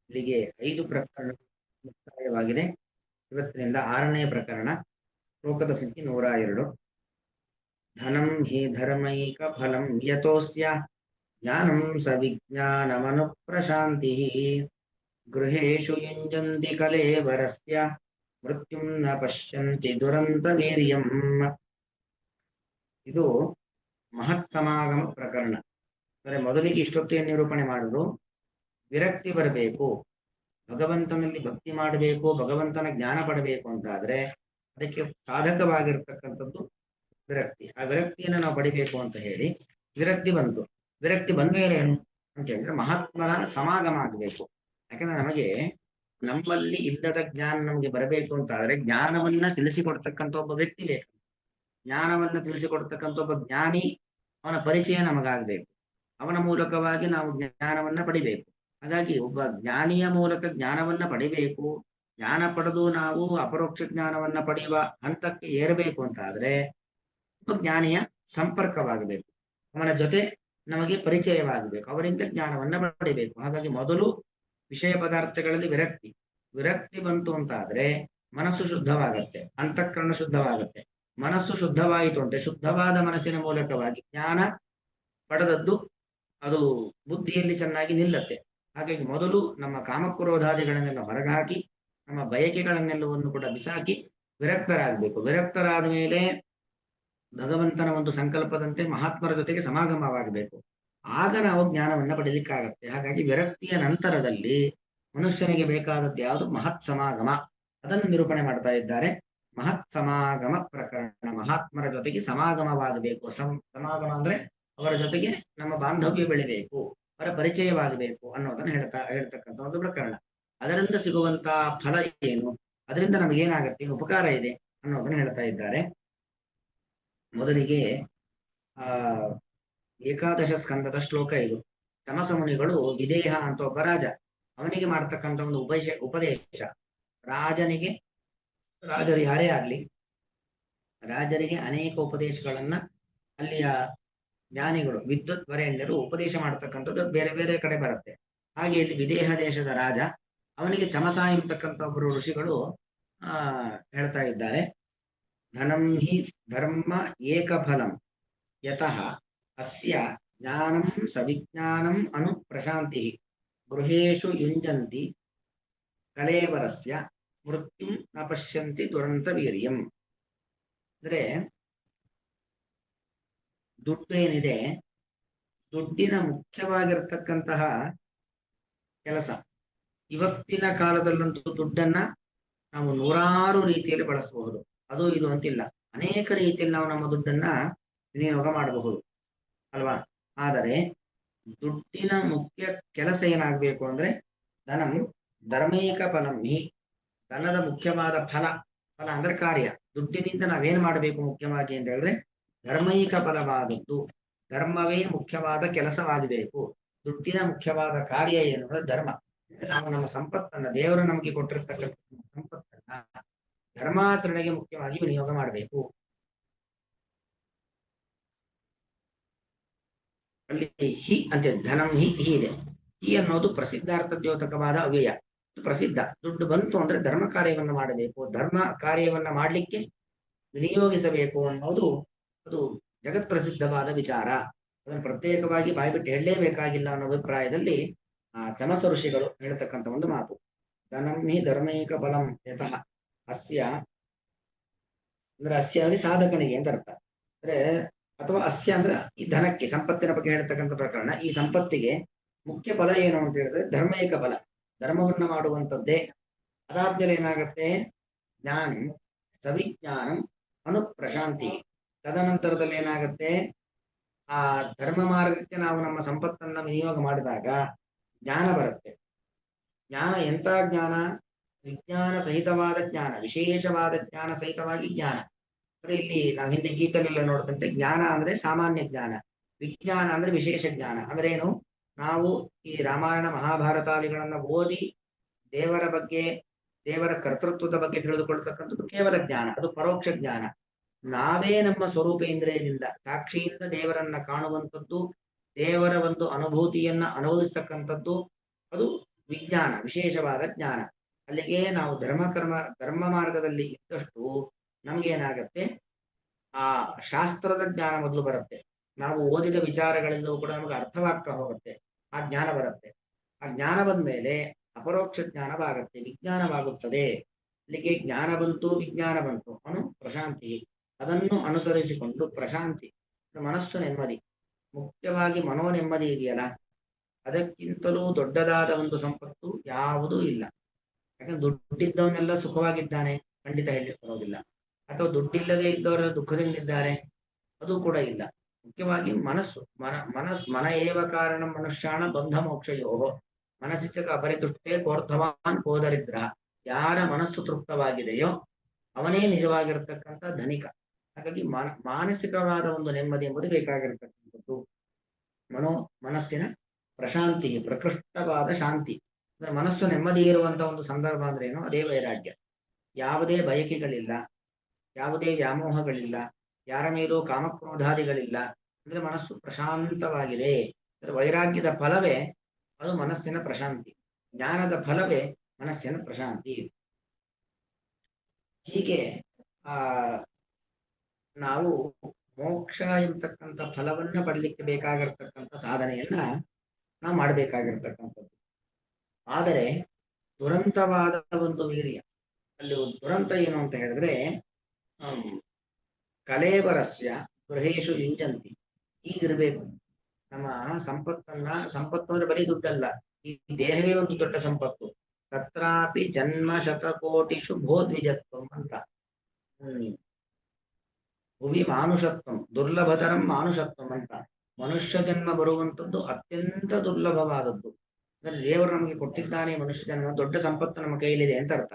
ಇಲ್ಲಿಗೆ 5 ಪ್ರಕರಣ ಮುಕ್ತಾಯವಾಗಿದೆ. ಇವತ್ತಿನಿಂದ 6ನೇ ಪ್ರಕರಣ. ಶ್ಲೋಕದ ಸಂಖ್ಯೆ 102. ಧನಂ ಹಿ ಧರ್ಮೈಕ ಫಲಂ ಯತೋಸ್ಯ ಜ್ಞಾನಂ ಸ ವಿಜ್ಞಾನಮನುಪ್ರಶಾಂತಿಃ ಗೃಹೇಷು ಯುಂಜಂತಿ ಕಲೇವರಸ್ಯ ಮೃತ್ಯುಂ ನ ಪಶ್ಯಂತಿ ದುರಂತ ವೀರ್ಯಂ. ಇದು ಮಹತ್ ಸಮಾಗಮ ಪ್ರಕರಣ. ಅಂದರೆ ಮೊದಲಿಗೆ ಇಷ್ಟೊತ್ತೇನು ನಿರೂಪಣೆ ಮಾಡಿದ್ರು, ವಿರಕ್ತಿ ಬರಬೇಕು, ಭಗವಂತನಲ್ಲಿ ಭಕ್ತಿ ಮಾಡಬೇಕು, ಭಗವಂತನ ಜ್ಞಾನ ಪಡಬೇಕು ಅಂತಾದ್ರೆ ಅದಕ್ಕೆ ಸಾಧಕವಾಗಿರ್ತಕ್ಕಂಥದ್ದು ವಿರಕ್ತಿ. ಆ ವಿರಕ್ತಿಯನ್ನು ನಾವು ಪಡಿಬೇಕು ಅಂತ ಹೇಳಿ ವಿರಕ್ತಿ ಬಂತು. ವಿರಕ್ತಿ ಬಂದ ಮೇಲೆ ಏನು ಅಂತ ಹೇಳಿದ್ರೆ ಮಹಾತ್ಮನ ಸಮಾಗಮ ಆಗಬೇಕು. ಯಾಕಂದ್ರೆ ನಮಗೆ ನಮ್ಮಲ್ಲಿ ಇಲ್ಲದ ಜ್ಞಾನ ನಮಗೆ ಬರಬೇಕು ಅಂತಾದ್ರೆ ಜ್ಞಾನವನ್ನ ತಿಳಿಸಿಕೊಡ್ತಕ್ಕಂಥ ಒಬ್ಬ ವ್ಯಕ್ತಿ ಬೇಕು. ಜ್ಞಾನವನ್ನ ತಿಳಿಸಿಕೊಡ್ತಕ್ಕಂಥ ಒಬ್ಬ ಜ್ಞಾನಿ, ಅವನ ಪರಿಚಯ ನಮಗಾಗಬೇಕು. ಅವನ ಮೂಲಕವಾಗಿ ನಾವು ಜ್ಞಾನವನ್ನ ಪಡಿಬೇಕು. ಹಾಗಾಗಿ ಒಬ್ಬ ಜ್ಞಾನಿಯ ಮೂಲಕ ಜ್ಞಾನವನ್ನ ಪಡಿಬೇಕು. ಜ್ಞಾನ ಪಡೆದು ನಾವು ಅಪರೋಕ್ಷ ಜ್ಞಾನವನ್ನ ಪಡೆಯುವ ಹಂತಕ್ಕೆ ಏರಬೇಕು ಅಂತಾದ್ರೆ ಒಬ್ಬ ಜ್ಞಾನಿಯ ಸಂಪರ್ಕವಾಗಬೇಕು, ಅವನ ಜೊತೆ ನಮಗೆ ಪರಿಚಯವಾಗಬೇಕು, ಅವರಿಂದ ಜ್ಞಾನವನ್ನ ಪಡಿಬೇಕು. ಹಾಗಾಗಿ ಮೊದಲು ವಿಷಯ ಪದಾರ್ಥಗಳಲ್ಲಿ ವಿರಕ್ತಿ ಬಂತು ಅಂತಾದ್ರೆ ಮನಸ್ಸು ಶುದ್ಧವಾಗತ್ತೆ, ಅಂತಃಕರಣ ಶುದ್ಧವಾಗತ್ತೆ. ಮನಸ್ಸು ಶುದ್ಧವಾಯಿತು ಅಂದ್ರೆ ಶುದ್ಧವಾದ ಮನಸ್ಸಿನ ಮೂಲಕವಾಗಿ ಜ್ಞಾನ ಪಡೆದದ್ದು ಅದು ಬುದ್ಧಿಯಲ್ಲಿ ಚೆನ್ನಾಗಿ ನಿಲ್ಲತ್ತೆ. ಹಾಗಾಗಿ ಮೊದಲು ನಮ್ಮ ಕಾಮಕ್ರೋಧಾದಿಗಳನ್ನೆಲ್ಲ ಹೊರಗಾಕಿ ನಮ್ಮ ಬಯಕೆಗಳನ್ನೆಲ್ಲವನ್ನು ಕೂಡ ಬಿಸಾಕಿ ವಿರಕ್ತರಾಗಬೇಕು. ವಿರಕ್ತರಾದ ಮೇಲೆ ಭಗವಂತನ ಒಂದು ಸಂಕಲ್ಪದಂತೆ ಮಹಾತ್ಮರ ಜೊತೆಗೆ ಸಮಾಗಮವಾಗಬೇಕು. ಆಗ ನಾವು ಜ್ಞಾನವನ್ನ ಪಡೀಲಿಕ್ಕಾಗತ್ತೆ. ಹಾಗಾಗಿ ವಿರಕ್ತಿಯ ನಂತರದಲ್ಲಿ ಮನುಷ್ಯನಿಗೆ ಬೇಕಾದದ್ದು ಯಾವುದು? ಮಹತ್ ಸಮಾಗಮ. ಅದನ್ನು ನಿರೂಪಣೆ ಮಾಡ್ತಾ ಇದ್ದಾರೆ. ಮಹತ್ ಸಮಾಗಮ ಪ್ರಕರಣ. ಮಹಾತ್ಮರ ಜೊತೆಗೆ ಸಮಾಗಮವಾಗಬೇಕು. ಸಮಾಗಮ ಅಂದ್ರೆ ಅವರ ಜೊತೆಗೆ ನಮ್ಮ ಬಾಂಧವ್ಯ ಬೆಳಿಬೇಕು, ಅವರ ಪರಿಚಯವಾಗಬೇಕು ಅನ್ನೋದನ್ನ ಹೇಳ್ತಕ್ಕಂಥ ಒಂದು ಪ್ರಕರಣ. ಅದರಿಂದ ಸಿಗುವಂತ ಫಲ ಏನು, ಅದರಿಂದ ನಮಗೇನಾಗತ್ತೆ, ಉಪಕಾರ ಇದೆ ಅನ್ನೋದನ್ನ ಹೇಳ್ತಾ ಇದ್ದಾರೆ. ಮೊದಲಿಗೆ ಏಕಾದಶ ಸ್ಕಂದದ ಶ್ಲೋಕ ಇದು. ತಮಸ ಮುನಿಗಳು ವಿದೇಹ ಅಂತ ಒಬ್ಬ ರಾಜ, ಅವನಿಗೆ ಮಾಡ್ತಕ್ಕಂಥ ಒಂದು ಉಪದೇಶ. ರಾಜರು ಯಾರೇ ಆಗ್ಲಿ, ರಾಜರಿಗೆ ಅನೇಕ ಉಪದೇಶಗಳನ್ನ ಅಲ್ಲಿಯ ಜ್ಞಾನಿಗಳು, ವಿದ್ವತ್ ವರೇಣ್ಯರು ಉಪದೇಶ ಮಾಡ್ತಕ್ಕಂಥದ್ದು ಬೇರೆ ಬೇರೆ ಕಡೆ ಬರುತ್ತೆ. ಹಾಗೆ ಇಲ್ಲಿ ವಿದೇಹ ದೇಶದ ರಾಜ, ಅವನಿಗೆ ಚಮಸ ಎಂಬತಕ್ಕಂಥ ಒಬ್ಬರು ಋಷಿಗಳು ಹೇಳ್ತಾ ಇದ್ದಾರೆ. ಧನಂ ಹಿ ಧರ್ಮ ಏಕಫಲಂ ಯತಃ ಅಸ್ಯ ಜ್ಞಾನಂ ಸವಿಜ್ಞಾನಂ ಅನುಪ್ರಶಾಂತಿ ಗೃಹೇಷು ಯುಂಜಂತಿ ಕಲೇವರಸ್ಯ ಮೃತ್ಯುಂ ನ ಪಶ್ಯಂತಿ ದುರಂತ ವೀರ್ಯಂ. ಅಂದ್ರೆ ದುಡ್ಡು ಏನಿದೆ, ದುಡ್ಡಿನ ಮುಖ್ಯವಾಗಿರ್ತಕ್ಕಂತಹ ಕೆಲಸ, ಇವತ್ತಿನ ಕಾಲದಲ್ಲಂತೂ ದುಡ್ಡನ್ನ ನಾವು ನೂರಾರು ರೀತಿಯಲ್ಲಿ ಬಳಸಬಹುದು. ಅದು ಇದು ಅಂತಿಲ್ಲ, ಅನೇಕ ರೀತಿಯಲ್ಲಿ ನಾವು ನಮ್ಮ ದುಡ್ಡನ್ನ ವಿನಿಯೋಗ ಮಾಡಬಹುದು ಅಲ್ವಾ. ಆದರೆ ದುಡ್ಡಿನ ಮುಖ್ಯ ಕೆಲಸ ಏನಾಗಬೇಕು ಅಂದ್ರೆ ಧನಂ ಧರ್ಮೈಕ ಫಲಂ ಹಿ. ಧನದ ಮುಖ್ಯವಾದ ಫಲ ಅಂದ್ರೆ ಕಾರ್ಯ. ದುಡ್ಡಿನಿಂದ ನಾವೇನ್ ಮಾಡಬೇಕು ಮುಖ್ಯವಾಗಿ ಅಂತ ಹೇಳಿದ್ರೆ ಧರ್ಮೈಕ ಫಲವಾದದ್ದು, ಧರ್ಮವೇ ಮುಖ್ಯವಾದ ಕೆಲಸವಾಗಬೇಕು. ದುಡ್ಡಿನ ಮುಖ್ಯವಾದ ಕಾರ್ಯ ಏನು ಅಂದ್ರೆ ಧರ್ಮ. ನಾವು ನಮ್ಮ ಸಂಪತ್ತನ್ನ, ದೇವರು ನಮಗೆ ಕೊಟ್ಟಿರ್ತಕ್ಕಂಥ ಸಂಪತ್ತನ್ನ ಧರ್ಮಾಚರಣೆಗೆ ಮುಖ್ಯವಾಗಿ ವಿನಿಯೋಗ ಮಾಡಬೇಕು. ಅಲ್ಲಿ ಹಿ ಅಂತ ಧನಂ ಹಿ ಇದೆ. ಹಿ ಅನ್ನೋದು ಪ್ರಸಿದ್ಧಾರ್ಥ ದ್ಯೋತಕವಾದ ಅವ್ಯಯ, ಪ್ರಸಿದ್ಧ. ದುಡ್ಡು ಬಂತು ಅಂದ್ರೆ ಧರ್ಮ ಕಾರ್ಯವನ್ನು ಮಾಡಬೇಕು, ಧರ್ಮ ಕಾರ್ಯವನ್ನ ಮಾಡಲಿಕ್ಕೆ ವಿನಿಯೋಗಿಸಬೇಕು ಅನ್ನೋದು ಅದು ಜಗತ್ ಪ್ರಸಿದ್ಧವಾದ ವಿಚಾರ. ಅದನ್ನು ಪ್ರತ್ಯೇಕವಾಗಿ ಬಾಯ್ಬಿಟ್ಟು ಹೇಳಲೇಬೇಕಾಗಿಲ್ಲ ಅನ್ನೋ ಅಭಿಪ್ರಾಯದಲ್ಲಿ ಚಮಸ ಋಷಿಗಳು ಹೇಳ್ತಕ್ಕಂಥ ಒಂದು ಮಾತು. ಧನಂ ಹಿ ಧರ್ಮೈಕ ಬಲಂ ಯತಃ ಅಸ್ಯ ಅಂದ್ರೆ ಅಸ್ಯ ಅಂದ್ರೆ ಸಾಧಕನಿಗೆ ಅಂತ ಅರ್ಥ. ಅಂದ್ರೆ ಅಥವಾ ಅಸ್ಯ ಅಂದ್ರೆ ಈ ಧನಕ್ಕೆ, ಸಂಪತ್ತಿನ ಬಗ್ಗೆ ಹೇಳ್ತಕ್ಕಂಥ ಪ್ರಕರಣ. ಈ ಸಂಪತ್ತಿಗೆ ಮುಖ್ಯ ಫಲ ಏನು ಅಂತ ಹೇಳಿದ್ರೆ ಧರ್ಮೈಕ ಫಲ, ಧರ್ಮವನ್ನ ಮಾಡುವಂಥದ್ದೇ. ಅದಾದ್ಮೇಲೆ ಏನಾಗತ್ತೆ, ಜ್ಞಾನ ಸವಿಜ್ಞಾನಂ ಅನುಪ್ರಶಾಂತಿ. ತದನಂತರದಲ್ಲಿ ಏನಾಗತ್ತೆ, ಆ ಧರ್ಮ ಮಾರ್ಗಕ್ಕೆ ನಾವು ನಮ್ಮ ಸಂಪತ್ತನ್ನ ವಿನಿಯೋಗ ಮಾಡಿದಾಗ ಜ್ಞಾನ ಬರುತ್ತೆ. ಜ್ಞಾನ ಎಂತ ಜ್ಞಾನ? ವಿಜ್ಞಾನ ಸಹಿತವಾದ ಜ್ಞಾನ, ವಿಶೇಷವಾದ ಜ್ಞಾನ ಸಹಿತವಾಗಿ ಜ್ಞಾನ. ಅಂದ್ರೆ ಇಲ್ಲಿ ನಾವು ಹಿಂದೆ ಗೀತಲೆಲ್ಲ ನೋಡಿದಂತೆ ಜ್ಞಾನ ಅಂದ್ರೆ ಸಾಮಾನ್ಯ ಜ್ಞಾನ, ವಿಜ್ಞಾನ ಅಂದ್ರೆ ವಿಶೇಷ ಜ್ಞಾನ. ಅಂದ್ರೆ ಏನು? ನಾವು ಈ ರಾಮಾಯಣ ಮಹಾಭಾರತಾದಿಗಳನ್ನ ಓದಿ ದೇವರ ಬಗ್ಗೆ, ದೇವರ ಕರ್ತೃತ್ವದ ಬಗ್ಗೆ ತಿಳಿದುಕೊಳ್ತಕ್ಕಂಥದ್ದು ಕೇವಲ ಜ್ಞಾನ, ಅದು ಪರೋಕ್ಷ ಜ್ಞಾನ. ನಾವೇ ನಮ್ಮ ಸ್ವರೂಪೇಂದ್ರಿಯದಿಂದ ಸಾಕ್ಷಿಯಿಂದ ದೇವರನ್ನ ಕಾಣುವಂಥದ್ದು, ದೇವರ ಒಂದು ಅನುಭೂತಿಯನ್ನ ಅನುಭವಿಸ್ತಕ್ಕಂಥದ್ದು, ಅದು ವಿಜ್ಞಾನ, ವಿಶೇಷವಾದ ಜ್ಞಾನ. ಅಲ್ಲಿಗೆ ನಾವು ಧರ್ಮ ಮಾರ್ಗದಲ್ಲಿ ಇದ್ದಷ್ಟು ನಮಗೇನಾಗತ್ತೆ, ಆ ಶಾಸ್ತ್ರದ ಜ್ಞಾನ ಮೊದಲು ಬರುತ್ತೆ. ನಾವು ಓದಿದ ವಿಚಾರಗಳೆಲ್ಲವೂ ಕೂಡ ನಮಗೆ ಅರ್ಥವಾಗ್ತಾ ಹೋಗುತ್ತೆ. ಆ ಜ್ಞಾನ ಬರುತ್ತೆ. ಆ ಜ್ಞಾನ ಬಂದ ಮೇಲೆ ಅಪರೋಕ್ಷ ಜ್ಞಾನವಾಗತ್ತೆ, ವಿಜ್ಞಾನವಾಗುತ್ತದೆ. ಇಲ್ಲಿಗೆ ಜ್ಞಾನ ಬಂತು, ವಿಜ್ಞಾನ ಬಂತು, ಅವನು ಪ್ರಶಾಂತಿ. ಅದನ್ನು ಅನುಸರಿಸಿಕೊಂಡು ಪ್ರಶಾಂತಿ, ಮನಸ್ಸು ನೆಮ್ಮದಿ, ಮುಖ್ಯವಾಗಿ ಮನೋ ನೆಮ್ಮದಿ ಇದೆಯಲ್ಲ, ಅದಕ್ಕಿಂತಲೂ ದೊಡ್ಡದಾದ ಒಂದು ಸಂಪತ್ತು ಯಾವುದೂ ಇಲ್ಲ. ಯಾಕಂದ್ರೆ ದುಡ್ಡಿದ್ದವನೆಲ್ಲ ಸುಖವಾಗಿದ್ದಾನೆ ಖಂಡಿತ ಹೇಳಲಿಕ್ಕೆ ಬರೋದಿಲ್ಲ. ಅಥವಾ ದುಡ್ಡಿಲ್ಲದೆ ಇದ್ದವರ ದುಃಖದಿಂದಿದ್ದಾರೆ, ಅದು ಕೂಡ ಇಲ್ಲ. ಮುಖ್ಯವಾಗಿ ಮನಸ್ಸು, ಮನ ಏವ ಕಾರಣ ಮನುಷ್ಯಾಣ ಬಂಧ ಮೋಕ್ಷಯೋ ಮನಸ್ಸಿಕ ಅಪರಿತುಷ್ಟೇ ಕೋರ್ಥವಾನ್ ಕೋದರಿದ್ರ. ಯಾರ ಮನಸ್ಸು ತೃಪ್ತವಾಗಿದೆಯೋ ಅವನೇ ನಿಜವಾಗಿರತಕ್ಕಂಥ ಧನಿಕ. ಹಾಗಾಗಿ ಮಾನಸಿಕವಾದ ಒಂದು ನೆಮ್ಮದಿ ಎಂಬುದು ಬೇಕಾಗಿರತಕ್ಕಂಥದ್ದು. ಮನಸ್ಸಿನ ಪ್ರಶಾಂತಿ, ಪ್ರಕೃಷ್ಟವಾದ ಶಾಂತಿ. ಅಂದ್ರೆ ಮನಸ್ಸು ನೆಮ್ಮದಿ ಇರುವಂತ ಒಂದು ಸಂದರ್ಭ ಅಂದ್ರೆ ಏನು, ಅದೇ ವೈರಾಗ್ಯ. ಯಾವುದೇ ಬಯಕೆಗಳಿಲ್ಲ, ಯಾವುದೇ ವ್ಯಾಮೋಹಗಳಿಲ್ಲ, ಯಾರ ಮೇಲೂ ಕಾಮಕ್ರೋಧಾದಿಗಳಿಲ್ಲ. ಅಂದ್ರೆ ಮನಸ್ಸು ಪ್ರಶಾಂತವಾಗಿದೆ. ಅಂದ್ರೆ ವೈರಾಗ್ಯದ ಫಲವೇ ಅದು ಮನಸ್ಸಿನ ಪ್ರಶಾಂತಿ, ಜ್ಞಾನದ ಫಲವೇ ಮನಸ್ಸಿನ ಪ್ರಶಾಂತಿ. ಹೀಗೆ ಆ ನಾವು ಮೋಕ್ಷ ಎಂಬತಕ್ಕಂಥ ಫಲವನ್ನ ಪಡಲಿಕ್ಕೆ ಬೇಕಾಗಿರ್ತಕ್ಕಂಥ ಸಾಧನೆಯನ್ನ ನಾವು ಮಾಡಬೇಕಾಗಿರ್ತಕ್ಕಂಥದ್ದು. ಆದರೆ ದುರಂತವಾದ ಒಂದು ವೀರ್ಯ, ಅಲ್ಲಿ ದುರಂತ ಏನು ಅಂತ ಹೇಳಿದ್ರೆ, ಕಲೇವರಸ್ಯ ಗೃಹೇಶು ಯುಂಜಂತಿ. ಹೀಗಿರ್ಬೇಕು ನಮ್ಮ ಸಂಪತ್ತು ಅಂದ್ರೆ ಬರೀ ದುಡ್ಡಲ್ಲ, ಈ ದೇಹವೇ ಒಂದು ದೊಡ್ಡ ಸಂಪತ್ತು. ತತ್ರಾಪಿ ಜನ್ಮ ಶತಕೋಟಿಷು ಭೋದ್ವಿಜತ್ವಂ ಅಂತ. ಭುವಿ ಮಾನುಷತ್ವಂ ದುರ್ಲಭತರಂ ಮಾನುಷತ್ವಂ ಅಂತ. ಮನುಷ್ಯ ಜನ್ಮ ಬರುವಂಥದ್ದು ಅತ್ಯಂತ ದುರ್ಲಭವಾದದ್ದು. ಅಂದ್ರೆ ದೇವರು ನಮಗೆ ಕೊಟ್ಟಿದ್ದಾನೆ ಮನುಷ್ಯ ಜನ್ಮ, ದೊಡ್ಡ ಸಂಪತ್ತು ನಮ್ಮ ಕೈಲಿದೆ ಅಂತ ಅರ್ಥ.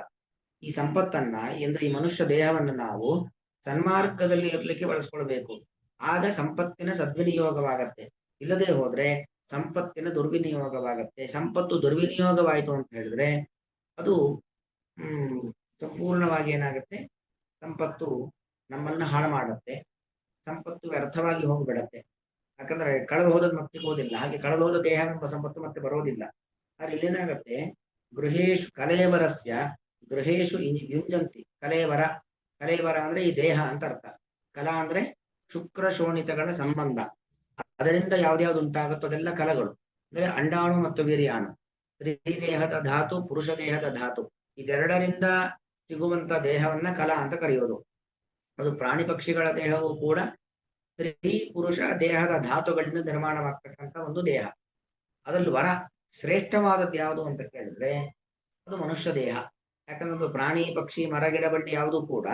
ಈ ಸಂಪತ್ತನ್ನ ಅಂದ್ರೆ ಈ ಮನುಷ್ಯ ದೇಹವನ್ನು ನಾವು ಸನ್ಮಾರ್ಗದಲ್ಲಿ ಇರ್ಲಿಕ್ಕೆ ಬಳಸ್ಕೊಳ್ಬೇಕು. ಆಗ ಸಂಪತ್ತಿನ ಸದ್ವಿನಿಯೋಗವಾಗತ್ತೆ. ಇಲ್ಲದೆ ಹೋದ್ರೆ ಸಂಪತ್ತಿನ ದುರ್ವಿನಿಯೋಗವಾಗತ್ತೆ. ಸಂಪತ್ತು ದುರ್ವಿನಿಯೋಗವಾಯಿತು ಅಂತ ಹೇಳಿದ್ರೆ ಅದು ಸಂಪೂರ್ಣವಾಗಿ ಏನಾಗುತ್ತೆ, ಸಂಪತ್ತು ನಮ್ಮನ್ನ ಹಾಳು ಮಾಡುತ್ತೆ. ಸಂಪತ್ತು ವ್ಯರ್ಥವಾಗಿ ಹೋಗ್ಬಿಡತ್ತೆ. ಯಾಕಂದ್ರೆ ಕಳೆದು ಹೋದದ್ದು ಮತ್ತೆ ಸಿಗೋದಿಲ್ಲ. ಹಾಗೆ ಕಳೆದು ಹೋದ ದೇಹ ಎಂಬ ಸಂಪತ್ತು ಮತ್ತೆ ಬರೋದಿಲ್ಲ. ಆದ್ರೆ ಇಲ್ಲೇನಾಗತ್ತೆ, ಗೃಹೇಶು ಕಲೇವರಸ್ಯ ಗೃಹೇಶು ಯುಂಜಂತಿ. ಕಲೇವರ ಅಂದ್ರೆ ಈ ದೇಹ ಅಂತ ಅರ್ಥ. ಕಲಾ ಅಂದ್ರೆ ಶುಕ್ರ ಶೋಣಿತಗಳ ಸಂಬಂಧ. ಅದರಿಂದ ಯಾವ್ದ್ಯಾವ್ದು ಉಂಟಾಗುತ್ತೋ ಅದೆಲ್ಲ ಕಲಗಳು. ಅಂದ್ರೆ ಅಂಡಾಣು ಮತ್ತು ವೀರ್ಯಾಣು, ಸ್ತ್ರೀ ದೇಹದ ಧಾತು, ಪುರುಷ ದೇಹದ ಧಾತು, ಇದೆರಡರಿಂದ ಸಿಗುವಂತ ದೇಹವನ್ನ ಕಲಾ ಅಂತ ಕರೆಯೋದು. ಅದು ಪ್ರಾಣಿ ಪಕ್ಷಿಗಳ ದೇಹವೂ ಕೂಡ ಸ್ತ್ರೀ ಪುರುಷ ದೇಹದ ಧಾತುಗಳಿಂದ ನಿರ್ಮಾಣವಾಗ್ತಕ್ಕಂಥ ಒಂದು ದೇಹ. ಅದ್ರಲ್ಲಿ ಶ್ರೇಷ್ಠವಾದದ್ದು ಯಾವುದು ಅಂತ ಕೇಳಿದ್ರೆ ಅದು ಮನುಷ್ಯ ದೇಹ. ಯಾಕಂದ್ರೆ ಒಂದು ಪ್ರಾಣಿ ಪಕ್ಷಿ ಮರ ಗಿಡ ಬಡ್ಡಿ ಯಾವುದೂ ಕೂಡ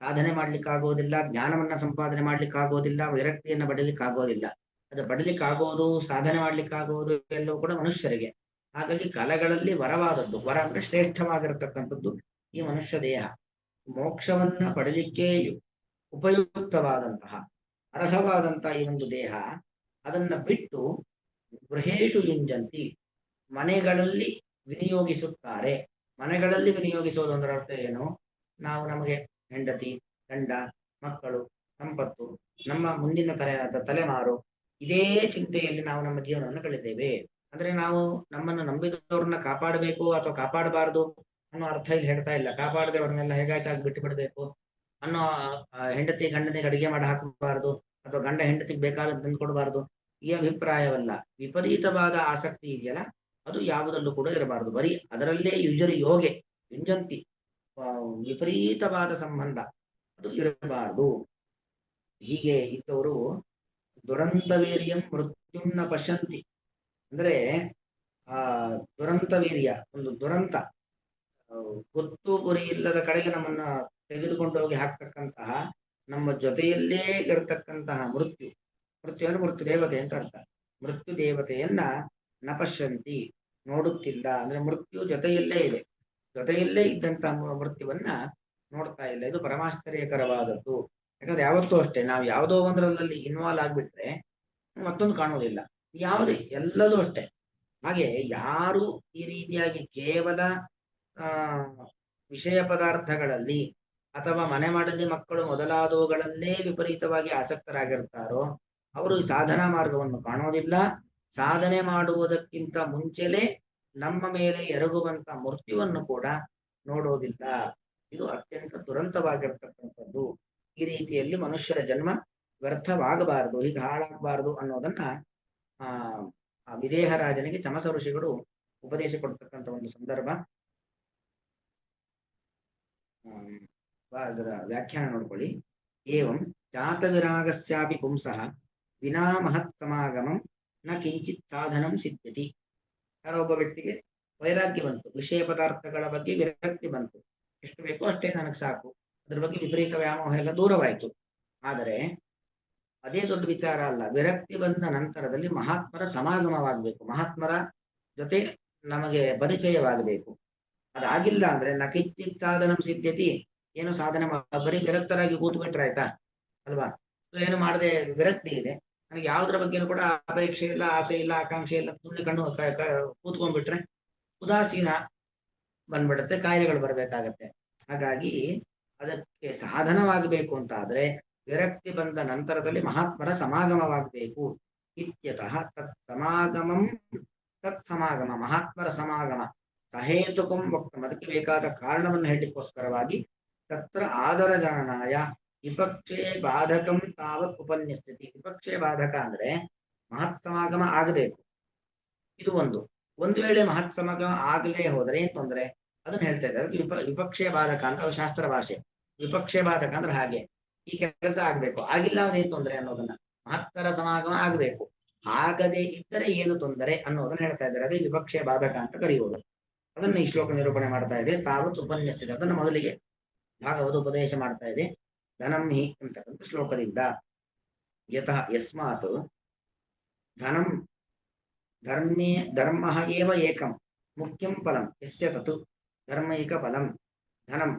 ಸಾಧನೆ ಮಾಡ್ಲಿಕ್ಕಾಗೋದಿಲ್ಲ, ಜ್ಞಾನವನ್ನ ಸಂಪಾದನೆ ಮಾಡ್ಲಿಕ್ಕಾಗೋದಿಲ್ಲ, ವಿರಕ್ತಿಯನ್ನ ಪಡಲಿಕ್ಕಾಗೋದಿಲ್ಲ. ಅದು ಪಡಲಿಕ್ಕಾಗೋದು, ಸಾಧನೆ ಮಾಡ್ಲಿಕ್ಕಾಗೋದು ಎಲ್ಲವೂ ಕೂಡ ಮನುಷ್ಯರಿಗೆ. ಹಾಗಾಗಿ ಕಲೆಗಳಲ್ಲಿ ವರವಾದದ್ದು, ವರ ಅಂದ್ರೆ ಶ್ರೇಷ್ಠವಾಗಿರತಕ್ಕಂಥದ್ದು ಈ ಮನುಷ್ಯ ದೇಹ. ಮೋಕ್ಷವನ್ನ ಪಡಲಿಕ್ಕೆ ಉಪಯುಕ್ತವಾದಂತಹ ಅರ್ಹವಾದಂತಹ ಈ ಒಂದು ದೇಹ, ಅದನ್ನ ಬಿಟ್ಟು ಗೃಹೇಶು ಯುಂಜಂತಿ, ಮನೆಗಳಲ್ಲಿ ವಿನಿಯೋಗಿಸುತ್ತಾರೆ. ಮನೆಗಳಲ್ಲಿ ವಿನಿಯೋಗಿಸೋದು ಅಂದ್ರೆ ಅರ್ಥ ಏನು, ನಾವು ನಮಗೆ ಹೆಂಡತಿ, ಗಂಡ, ಮಕ್ಕಳು, ಸಂಪತ್ತು, ನಮ್ಮ ಮುಂದಿನ ತಲೆಮಾರು, ಇದೇ ಚಿಂತೆಯಲ್ಲಿ ನಾವು ನಮ್ಮ ಜೀವನವನ್ನು ಕಳಿತೇವೆ. ಅಂದ್ರೆ ನಾವು ನಮ್ಮನ್ನು ನಂಬಿದವ್ರನ್ನ ಕಾಪಾಡಬೇಕು ಅಥವಾ ಕಾಪಾಡಬಾರದು ಅನ್ನೋ ಅರ್ಥ ಇಲ್ಲಿ ಹೇಳ್ತಾ ಇಲ್ಲ. ಕಾಪಾಡದೆ ಅವ್ರನ್ನೆಲ್ಲ ಹೇಗಾಯ್ತಾಗಿ ಬಿಟ್ಟು ಬಿಡಬೇಕು ಅನ್ನೋ, ಹೆಂಡತಿ ಗಂಡನಿಗೆ ಅಡಿಗೆ ಮಾಡಿ ಹಾಕಬಾರದು ಅಥವಾ ಗಂಡ ಹೆಂಡತಿಗೆ ಬೇಕಾದ ತಂದು ಕೊಡಬಾರದು ಈ ಅಭಿಪ್ರಾಯವಲ್ಲ. ವಿಪರೀತವಾದ ಆಸಕ್ತಿ ಇದೆಯಲ್ಲ, ಅದು ಯಾವುದಲ್ಲೂ ಕೂಡ ಇರಬಾರದು. ಬರೀ ಅದರಲ್ಲೇ ಯೋಗೆ ಯುಂಜಂತಿ, ವಿಪರೀತವಾದ ಸಂಬಂಧ ಅದು ಇರಬಾರದು. ಹೀಗೆ ಇದ್ದವರು ದುರಂತ ವೀರ್ಯಂ ಮೃತ್ಯುನ್ನ ಪಶ್ಯಂತಿ. ಅಂದ್ರೆ ದುರಂತ ವೀರ್ಯ, ಒಂದು ದುರಂತ, ಗೊತ್ತು ಗುರಿ ಇಲ್ಲದ ಕಡೆಗೆ ನಮ್ಮನ್ನ ತೆಗೆದುಕೊಂಡು ಹೋಗಿ ಹಾಕ್ತಕ್ಕಂತಹ, ನಮ್ಮ ಜೊತೆಯಲ್ಲೇ ಇರತಕ್ಕಂತಹ ಮೃತ್ಯು ಅಂದ್ರೆ ಮೃತ್ಯು ದೇವತೆ ಅಂತ ಅರ್ಥ. ಮೃತ್ಯು ದೇವತೆಯನ್ನ ನ ಪಶ್ಯಂತಿ, ನೋಡುತ್ತಿಲ್ಲ. ಅಂದ್ರೆ ಮೃತ್ಯು ಜೊತೆಯಲ್ಲೇ ಇದೆ, ಜೊತೆಯಲ್ಲೇ ಇದ್ದಂತಹ ಮೃತ್ಯುವನ್ನ ನೋಡ್ತಾ ಇಲ್ಲ. ಇದು ಪರಮಾಶ್ಚರ್ಯಕರವಾದದ್ದು. ಯಾಕಂದ್ರೆ ಯಾವತ್ತೂ ಅಷ್ಟೇ, ನಾವು ಯಾವುದೋ ಒಂದರಲ್ಲಿ ಇನ್ವಾಲ್ವ್ ಆಗ್ಬಿಟ್ರೆ ಮತ್ತೊಂದು ಕಾಣುವುದಿಲ್ಲ. ಯಾವುದೇ ಎಲ್ಲದೂ ಅಷ್ಟೇ. ಹಾಗೆ ಯಾರು ಈ ರೀತಿಯಾಗಿ ಕೇವಲ ವಿಷಯ ಪದಾರ್ಥಗಳಲ್ಲಿ ಅಥವಾ ಮನೆ ಮಾಡದೆ ಮಕ್ಕಳು ಮೊದಲಾದವುಗಳನ್ನೇ ವಿಪರೀತವಾಗಿ ಆಸಕ್ತರಾಗಿರ್ತಾರೋ ಅವರು ಈ ಸಾಧನಾ ಮಾರ್ಗವನ್ನು ಕಾಣೋದಿಲ್ಲ. ಸಾಧನೆ ಮಾಡುವುದಕ್ಕಿಂತ ಮುಂಚೆಲೇ ನಮ್ಮ ಮೇಲೆ ಎರಗುವಂತ ಮೃತ್ಯುವನ್ನು ಕೂಡ ನೋಡೋದಿಲ್ಲ. ಇದು ಅತ್ಯಂತ ದುರಂತವಾಗಿರ್ತಕ್ಕಂಥದ್ದು. ಈ ರೀತಿಯಲ್ಲಿ ಮನುಷ್ಯರ ಜನ್ಮ ವ್ಯರ್ಥವಾಗಬಾರದು, ಹೀಗೆ ಹಾಳಾಗಬಾರದು ಅನ್ನೋದನ್ನ ಆ ಆ ವಿದೇಹ ರಾಜನಿಗೆ ಚಮಸ ಋಷಿಗಳು ಉಪದೇಶ ಕೊಡ್ತಕ್ಕಂಥ ಒಂದು ಸಂದರ್ಭ. ಅದರ ವ್ಯಾಖ್ಯಾನ ನೋಡ್ಕೊಳ್ಳಿ. ಏವಂ ಜಾತ ವಿರಾಗಸ್ಯಾಪಿ ಪುಂಸಃ ವಿನಾ ಮಹತ್ ಸಮಾಗಮಂ ನ ಕಿಂಚಿತ್ ಸಾಧನಂ ಸಿದ್ಧತಿ. ಯಾರೋ ಒಬ್ಬ ವ್ಯಕ್ತಿಗೆ ವೈರಾಗ್ಯ ಬಂತು, ವಿಷಯ ಪದಾರ್ಥಗಳ ಬಗ್ಗೆ ವಿರಕ್ತಿ ಬಂತು, ಎಷ್ಟು ಬೇಕೋ ಅಷ್ಟೇ ನನಗೆ ಸಾಕು, ಅದ್ರ ಬಗ್ಗೆ ವಿಪರೀತ ವ್ಯಾಮೋಹ ಎಲ್ಲ ದೂರವಾಯಿತು. ಆದರೆ ಅದೇ ದೊಡ್ಡ ವಿಚಾರ ಅಲ್ಲ. ವಿರಕ್ತಿ ಬಂದ ನಂತರದಲ್ಲಿ ಮಹಾತ್ಮರ ಸಮಾಗಮವಾಗಬೇಕು, ಮಹಾತ್ಮರ ಜೊತೆ ನಮಗೆ ಪರಿಚಯವಾಗಬೇಕು. ಅದಾಗಿಲ್ಲ ಅಂದ್ರೆ ನಕಿಂಚಿತ್ ಸಾಧನಂ ಸಿದ್ಧತಿ. ಏನು ಸಾಧನೆ ಬರೀ ವಿರಕ್ತರಾಗಿ ಕೂತು ಬಿಟ್ರೆ ಆಯ್ತಾ ಅಲ್ವಾ? ಏನು ಮಾಡದೆ ವಿರಕ್ತಿ ಇದೆ, ನನಗೆ ಯಾವುದ್ರ ಬಗ್ಗೆನೂ ಕೂಡ ಅಪೇಕ್ಷೆ ಇಲ್ಲ, ಆಸೆ ಇಲ್ಲ, ಆಕಾಂಕ್ಷೆ ಇಲ್ಲ, ಸುಳ್ಳು ಕಣ್ಣು ಕೂತ್ಕೊಂಡ್ಬಿಟ್ರೆ ಉದಾಸೀನ ಬಂದ್ಬಿಡುತ್ತೆ, ಕಾಯಿಲೆಗಳು ಬರ್ಬೇಕಾಗತ್ತೆ. ಹಾಗಾಗಿ ಅದಕ್ಕೆ ಸಾಧನವಾಗಬೇಕು ಅಂತ ಆದ್ರೆ ವಿರಕ್ತಿ ಬಂದ ನಂತರದಲ್ಲಿ ಮಹಾತ್ಮರ ಸಮಾಗಮವಾಗಬೇಕು. ಇತ್ಯತಃ ತತ್ ಸಮಾಗಮ ಮಹಾತ್ಮರ ಸಮಾಗಮ ಸಹೇತುಕಂ ವಕ್ತಂ, ಅದಕ್ಕೆ ಬೇಕಾದ ಕಾರಣವನ್ನು ಹೇಳಲಿಕ್ಕೋಸ್ಕರವಾಗಿ ತತ್ರ ಆದರ ಜನನಾಯ ವಿಪಕ್ಷೆ ಬಾಧಕಂ ತಾವತ್ ಉಪನ್ಯಸ್ತಿತಿ. ವಿಪಕ್ಷೆ ಬಾಧಕ ಅಂದ್ರೆ ಮಹತ್ ಸಮಾಗಮ ಆಗಬೇಕು, ಇದು ಒಂದು ವೇಳೆ ಮಹತ್ ಸಮಾಗಮ ಆಗಲೇ ಹೋದ್ರೆ ಏನ್ ತೊಂದ್ರೆ ಅದನ್ನ ಹೇಳ್ತಾ ಇದ್ದಾರೆ. ವಿಪಕ್ಷೆ ಬಾಧಕ ಅಂತ ಶಾಸ್ತ್ರ ಭಾಷೆ. ವಿಪಕ್ಷೆ ಬಾಧಕ ಅಂದ್ರೆ ಹಾಗೆ ಈ ಕೆಲಸ ಆಗ್ಬೇಕು, ಆಗಿಲ್ಲ ಅಂದ್ರೆ ಏನ್ ತೊಂದರೆ ಅನ್ನೋದನ್ನ, ಮಹತ್ತರ ಸಮಾಗಮ ಆಗ್ಬೇಕು, ಆಗದೆ ಇದ್ದರೆ ಏನು ತೊಂದರೆ ಅನ್ನೋದನ್ನ ಹೇಳ್ತಾ ಇದ್ದಾರೆ. ಅದೇ ವಿಪಕ್ಷೆ ಬಾಧಕ ಅಂತ ಕರೆಯುವುದು. ಅದನ್ನ ಈ ಶ್ಲೋಕ ನಿರೂಪಣೆ ಮಾಡ್ತಾ ಇದೆ. ತಾವತ್ ಉಪನ್ಯಸ್ತಿದೆ, ಅದನ್ನ ಮೊದಲಿಗೆ ಭಾಗವತ ಉಪದೇಶ ಮಾಡ್ತಾ ಇದೆ. ಧನಂ ಹಿ ಅಂತಕ್ಕಂಥ ಶ್ಲೋಕದಿಂದ. ಯತಃ ಯಸ್ಮಾತ್ ಧನಂ ಧರ್ಮೇ ಧರ್ಮ ಏವ ಏಕಂ ಮುಖ್ಯಂ ಫಲಂ ಯಸ್ಯ ತತ್ ಧರ್ಮೈಕ ಫಲಂ. ಧನಂ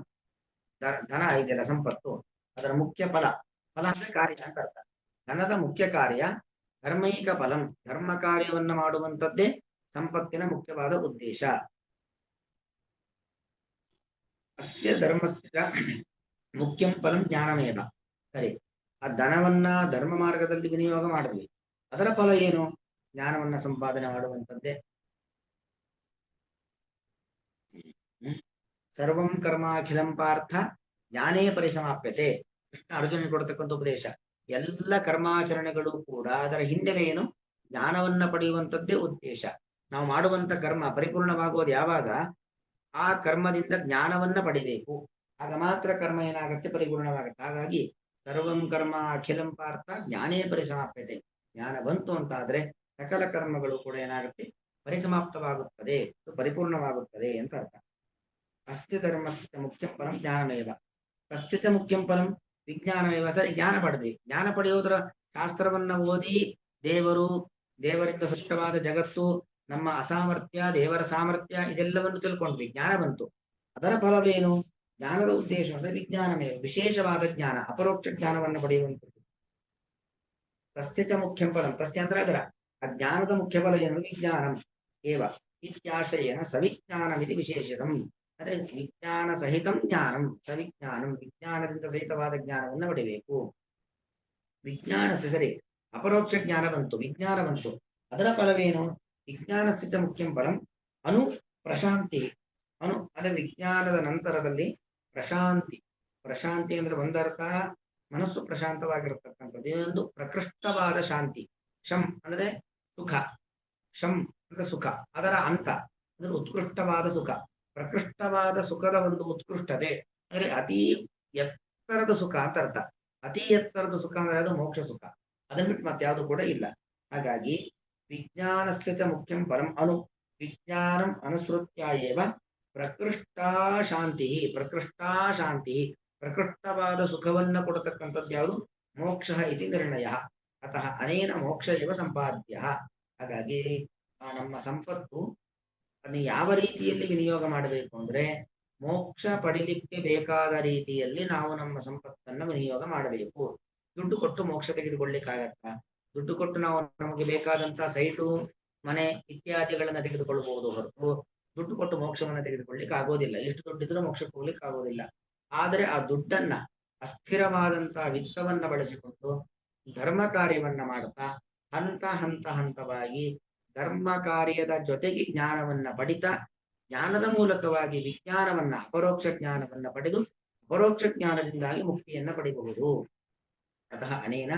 ಧನ ಇದೆಯಲ್ಲ ಸಂಪತ್ತು, ಅದರ ಮುಖ್ಯ ಫಲ ಅಂದ್ರೆ ಕಾರ್ಯ ಅಂತ ಅರ್ಥ. ಧನದ ಮುಖ್ಯ ಕಾರ್ಯ ಧರ್ಮೈಕ ಫಲಂ, ಧರ್ಮ ಕಾರ್ಯವನ್ನ ಮಾಡುವಂಥದ್ದೇ ಸಂಪತ್ತಿನ ಮುಖ್ಯವಾದ ಉದ್ದೇಶ. ಅಸ್ಯ ಧರ್ಮಸ್ಯ ಮುಖ್ಯಂ ಫಲಂ ಜ್ಞಾನಮೇವ. ಸರಿ, ಆ ಧನವನ್ನ ಧರ್ಮ ಮಾರ್ಗದಲ್ಲಿ ವಿನಿಯೋಗ ಮಾಡಿದ್ವಿ, ಅದರ ಫಲ ಏನು? ಜ್ಞಾನವನ್ನ ಸಂಪಾದನೆ ಮಾಡುವಂಥದ್ದೇ. ಸರ್ವಂ ಕರ್ಮ ಅಖಿಲಂ ಪಾರ್ಥ ಜ್ಞಾನೇ ಪರಿಸಮಾಪ್ಯತೆ. ಕೃಷ್ಣ ಅರ್ಜುನ ಕೊಡ್ತಕ್ಕಂಥ ಉಪದೇಶ. ಎಲ್ಲ ಕರ್ಮಾಚರಣೆಗಳು ಕೂಡ ಅದರ ಹಿನ್ನೆಲೆ ಏನು? ಜ್ಞಾನವನ್ನ ಪಡೆಯುವಂಥದ್ದೇ ಉದ್ದೇಶ. ನಾವು ಮಾಡುವಂತ ಕರ್ಮ ಪರಿಪೂರ್ಣವಾಗುವುದು ಯಾವಾಗ? ಆ ಕರ್ಮದಿಂದ ಜ್ಞಾನವನ್ನ ಪಡಿಬೇಕು, ಆಗ ಮಾತ್ರ ಕರ್ಮ ಏನಾಗುತ್ತೆ? ಪರಿಪೂರ್ಣವಾಗುತ್ತೆ. ಹಾಗಾಗಿ ಸರ್ವಂ ಕರ್ಮ ಅಖಿಲಂ ಪಾರ್ಥ ಜ್ಞಾನೇ ಪರಿಸಮಾಪ್ಯತೆ. ಜ್ಞಾನ ಬಂತು ಅಂತಾದ್ರೆ ಸಕಲ ಕರ್ಮಗಳು ಕೂಡ ಏನಾಗುತ್ತೆ? ಪರಿಸಮಾಪ್ತವಾಗುತ್ತದೆ, ಪರಿಪೂರ್ಣವಾಗುತ್ತದೆ ಅಂತ ಅರ್ಥ. ಅಸ್ಯ ಧರ್ಮಸ್ಯ ಮುಖ್ಯಂ ಫಲಂ ಜ್ಞಾನಮೇವ. ಕಸ್ಯ ಚ ಮುಖ್ಯಂ ಫಲಂ ವಿಜ್ಞಾನಮೇವ. ಸರಿ, ಜ್ಞಾನ ಪಡೆದ್ವಿ. ಜ್ಞಾನ ಪಡೆಯೋದ್ರ ಶಾಸ್ತ್ರವನ್ನ ಓದಿ ದೇವರಿಂದ ಸೃಷ್ಟವಾದ ಜಗತ್ತು, ನಮ್ಮ ಅಸಾಮರ್ಥ್ಯ, ದೇವರ ಸಾಮರ್ಥ್ಯ, ಇದೆಲ್ಲವನ್ನು ತಿಳ್ಕೊಂಡ್ವಿ, ಜ್ಞಾನ ಬಂತು. ಅದರ ಫಲವೇನು? ಜ್ಞಾನದ ಉದ್ದೇಶ ಅಂದ್ರೆ ವಿಜ್ಞಾನಮೇವ, ವಿಶೇಷವಾದ ಜ್ಞಾನ, ಅಪರೋಕ್ಷ ಜ್ಞಾನವನ್ನು ಪಡೆಯುವಂಥದ್ದು. ತಸ್ಯ ಚ ಮುಖ್ಯಂ ಫಲಂ, ತಸ್ಯ ಅಂದ್ರೆ ಅದರ, ಆ ಜ್ಞಾನದ ಮುಖ್ಯ ಫಲ ಏನು? ವಿಜ್ಞಾನಂ ಏವ ಇತ್ಯಾಶಯೇನ ಸವಿಜ್ಞಾನಮಿತಿ ವಿಶೇಷತಂ. ಅಂದ್ರೆ ವಿಜ್ಞಾನ ಸಹಿತಂ ಜ್ಞಾನಂ, ಸವಿಜ್ಞಾನಂ, ವಿಜ್ಞಾನದಿಂದ ಸಹಿತವಾದ ಜ್ಞಾನವನ್ನು ಪಡಿಬೇಕು. ವಿಜ್ಞಾನ ಸರಿ, ಅಪರೋಕ್ಷ ಜ್ಞಾನ ಬಂತು, ವಿಜ್ಞಾನ ಬಂತು, ಅದರ ಫಲವೇನು? ವಿಜ್ಞಾನಸ್ಯ ಚ ಮುಖ್ಯಂ ಫಲಂ ಅನು ಪ್ರಶಾಂತಿ. ಅನು ಅಂದ್ರೆ ವಿಜ್ಞಾನದ ನಂತರದಲ್ಲಿ ಪ್ರಶಾಂತಿ. ಪ್ರಶಾಂತಿ ಅಂದ್ರೆ ಒಂದರ್ಥ ಮನಸ್ಸು ಪ್ರಶಾಂತವಾಗಿರತಕ್ಕಂಥದ್ದು, ಇನ್ನೊಂದು ಪ್ರಕೃಷ್ಟವಾದ ಶಾಂತಿ. ಶಂ ಅಂದ್ರೆ ಸುಖ, ಶಂ ಅಂದ್ರೆ ಸುಖ, ಅದರ ಅಂತ ಅಂದ್ರೆ ಉತ್ಕೃಷ್ಟವಾದ ಸುಖ. ಪ್ರಕೃಷ್ಟವಾದ ಸುಖದ ಒಂದು ಉತ್ಕೃಷ್ಟತೆ ಅಂದ್ರೆ ಅತಿ ಎತ್ತರದ ಸುಖ ಅಂತ ಅರ್ಥ. ಅತಿ ಎತ್ತರದ ಸುಖ ಅಂದ್ರೆ ಅದು ಮೋಕ್ಷ ಸುಖ, ಅದನ್ನ ಬಿಟ್ಟು ಮತ್ತೆ ಯಾವುದು ಕೂಡ ಇಲ್ಲ. ಹಾಗಾಗಿ ವಿಜ್ಞಾನಸ್ಯ ಚ ಮುಖ್ಯಂ ಫಲಂ ಅನು ವಿಜ್ಞಾನಂ ಅನುಸೃತ್ಯ ಏವ ಪ್ರಕೃಷ್ಟಾ ಶಾಂತಿ. ಪ್ರಕೃಷ್ಟಾ ಶಾಂತಿ, ಪ್ರಕೃಷ್ಟವಾದ ಸುಖವನ್ನ ಕೊಡತಕ್ಕಂಥದ್ದು ಯಾವುದು? ಮೋಕ್ಷ ಇತಿ ನಿರ್ಣಯ. ಅತಃ ಅನೇನ ಮೋಕ್ಷ ಇವ ಸಂಪಾದ್ಯ. ಹಾಗಾಗಿ ನಮ್ಮ ಸಂಪತ್ತು ಅದನ್ನ ಯಾವ ರೀತಿಯಲ್ಲಿ ವಿನಿಯೋಗ ಮಾಡಬೇಕು ಅಂದ್ರೆ ಮೋಕ್ಷ ಪಡಿಲಿಕ್ಕೆ ಬೇಕಾದ ರೀತಿಯಲ್ಲಿ ನಾವು ನಮ್ಮ ಸಂಪತ್ತನ್ನು ವಿನಿಯೋಗ ಮಾಡಬೇಕು. ದುಡ್ಡು ಕೊಟ್ಟು ಮೋಕ್ಷ ತೆಗೆದುಕೊಳ್ಳಿಕ್ಕಾಗತ್ತಾ? ದುಡ್ಡು ಕೊಟ್ಟು ನಾವು ನಮಗೆ ಬೇಕಾದಂತಹ ಸೈಟು, ಮನೆ ಇತ್ಯಾದಿಗಳನ್ನ ತೆಗೆದುಕೊಳ್ಳಬಹುದು ಹೊರತು ದುಡ್ಡು ಕೊಟ್ಟು ಮೋಕ್ಷವನ್ನ ತೆಗೆದುಕೊಳ್ಳಿಕ್ಕೆ ಆಗೋದಿಲ್ಲ. ಎಷ್ಟು ದುಡ್ಡಿದ್ರೂ ಮೋಕ್ಷಕ್ಕೆ ಹೋಗ್ಲಿಕ್ಕೆ ಆಗೋದಿಲ್ಲ. ಆದರೆ ಆ ದುಡ್ಡನ್ನ, ಅಸ್ಥಿರವಾದಂತಹ ವಿತ್ತವನ್ನ ಬಳಸಿಕೊಂಡು ಧರ್ಮ ಕಾರ್ಯವನ್ನ ಮಾಡುತ್ತಾ ಹಂತವಾಗಿ ಧರ್ಮ ಕಾರ್ಯದ ಜೊತೆಗೆ ಜ್ಞಾನವನ್ನ ಪಡಿತಾ ಜ್ಞಾನದ ಮೂಲಕವಾಗಿ ವಿಜ್ಞಾನವನ್ನ ಅಪರೋಕ್ಷ ಜ್ಞಾನವನ್ನ ಪಡೆದು ಅಪರೋಕ್ಷ ಜ್ಞಾನದಿಂದಾಗಿ ಮುಕ್ತಿಯನ್ನ ಪಡಿಬಹುದು. ಅತಃ ಅನೇನ